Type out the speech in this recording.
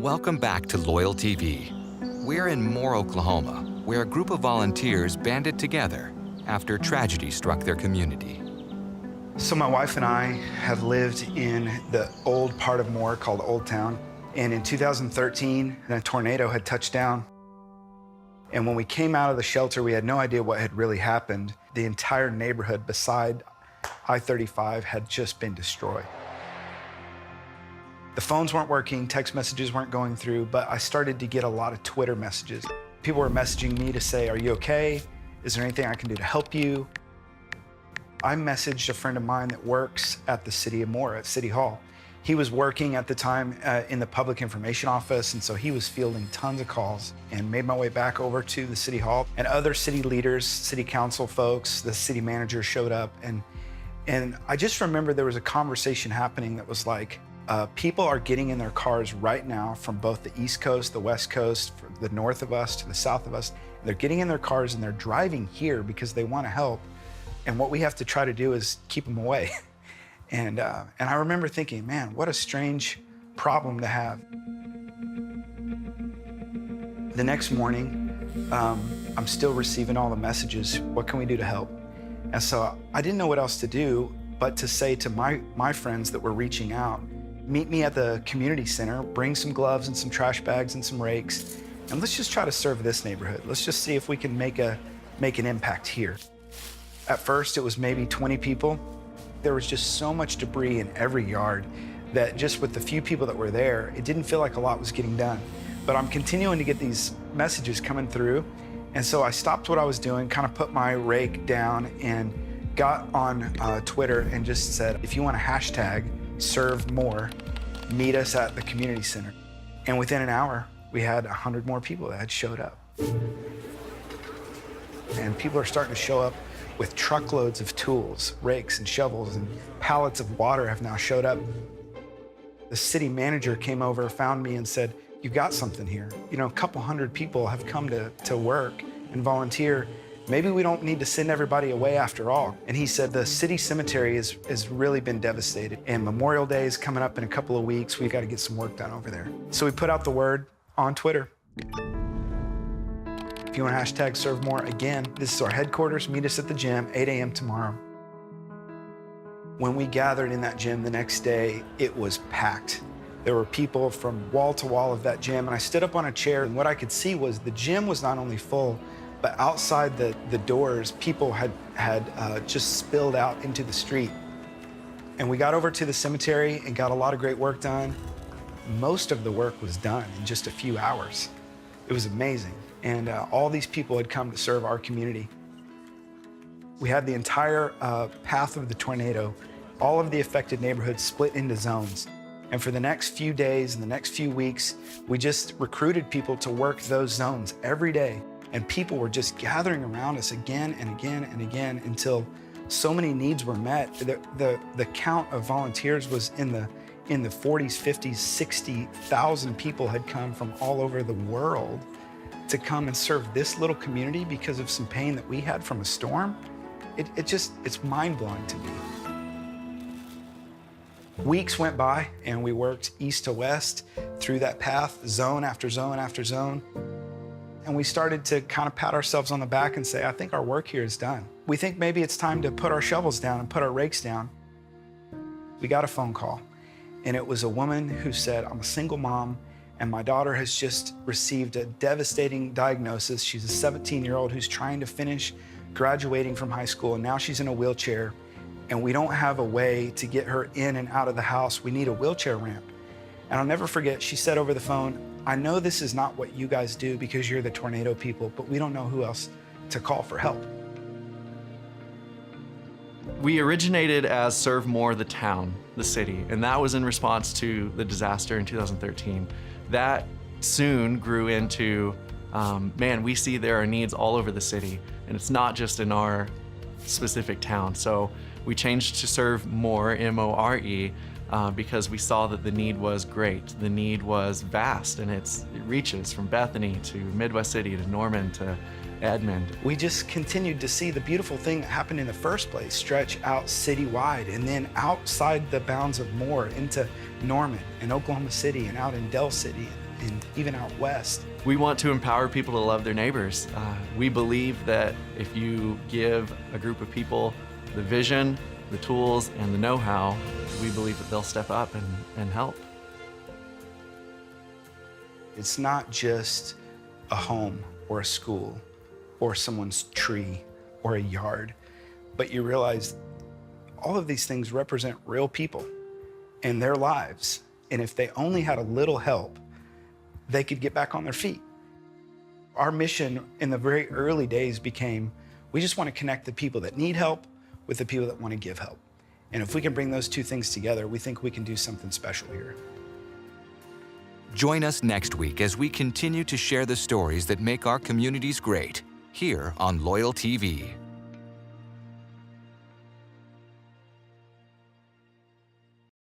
Welcome back to LoyalTV. We're in Moore, Oklahoma, where a group of volunteers banded together after tragedy struck their community. So my wife and I have lived in the old part of Moore called Old Town. And in 2013, a tornado had touched down. And when we came out of the shelter, we had no idea what had really happened. The entire neighborhood beside I-35 had just been destroyed. The phones weren't working, text messages weren't going through, but I started to get a lot of Twitter messages. People were messaging me to say, "Are you okay? Is there anything I can do to help you?" I messaged a friend of mine that works at the city of Moore, at City Hall. He was working at the time in the public information office, and so he was fielding tons of calls, and made my way back over to the City Hall. And other city leaders, city council folks, the city manager showed up, and I just remember there was a conversation happening that was like, people are getting in their cars right now from both the East Coast, the West Coast, from the north of us to the south of us. They're getting in their cars and they're driving here because they want to help. And what we have to try to do is keep them away. And I remember thinking, man, what a strange problem to have. The next morning, I'm still receiving all the messages, what can we do to help? And so I didn't know what else to do but to say to my friends that were reaching out, meet me at the community center, bring some gloves and some trash bags and some rakes, and let's just try to serve this neighborhood. Let's just see if we can make an impact here. At first, it was maybe 20 people. There was just so much debris in every yard that just with the few people that were there, it didn't feel like a lot was getting done. But I'm continuing to get these messages coming through, and so I stopped what I was doing, kind of put my rake down, and got on Twitter and just said, if you want to hashtag serve more, meet us at the community center. And within an hour, we had 100 more people that had showed up. And people are starting to show up with truckloads of tools, rakes and shovels, and pallets of water have now showed up. The city manager came over, found me and said, you got something here. You know, a couple hundred people have come to work and volunteer. Maybe we don't need to send everybody away after all. And he said the city cemetery has really been devastated, and Memorial Day is coming up in a couple of weeks. We've got to get some work done over there. So we put out the word on Twitter. If you want to hashtag serve more, again, this is our headquarters. Meet us at the gym, 8 a.m. tomorrow. When we gathered in that gym the next day, it was packed. There were people from wall to wall of that gym, and I stood up on a chair, and what I could see was the gym was not only full, but outside the doors, people had just spilled out into the street. And we got over to the cemetery and got a lot of great work done. Most of the work was done in just a few hours. It was amazing. And all these people had come to serve our community. We had the entire path of the tornado, all of the affected neighborhoods split into zones. And for the next few days and the next few weeks, we just recruited people to work those zones every day. And people were just gathering around us again and again and again until so many needs were met. The count of volunteers was in the 40s, 50s, 60,000 people had come from all over the world to come and serve this little community because of some pain that we had from a storm. It's mind-blowing to me. Weeks went by and we worked east to west through that path, zone after zone after zone. And we started to kind of pat ourselves on the back and say, I think our work here is done. We think maybe it's time to put our shovels down and put our rakes down. We got a phone call, and it was a woman who said, I'm a single mom, and my daughter has just received a devastating diagnosis. She's a 17-year-old who's trying to finish graduating from high school, and now she's in a wheelchair, and we don't have a way to get her in and out of the house. We need a wheelchair ramp. And I'll never forget, she said over the phone, I know this is not what you guys do because you're the tornado people, but we don't know who else to call for help. We originated as Serve More the town, the city, and that was in response to the disaster in 2013. That soon grew into, man, we see there are needs all over the city, and it's not just in our specific town. So we changed to Serve More, M-O-R-E, because we saw that the need was great. The need was vast, and it reaches from Bethany to Midwest City to Norman to Edmond. We just continued to see the beautiful thing that happened in the first place stretch out citywide, and then outside the bounds of Moore into Norman and Oklahoma City and out in Del City and even out west. We want to empower people to love their neighbors. We believe that if you give a group of people the vision, the tools, and the know-how, we believe that they'll step up and help. It's not just a home or a school or someone's tree or a yard, but you realize all of these things represent real people and their lives. And if they only had a little help, they could get back on their feet. Our mission in the very early days became, we just want to connect the people that need help with the people that want to give help. And if we can bring those two things together, we think we can do something special here. Join us next week as we continue to share the stories that make our communities great here on LoyalTV.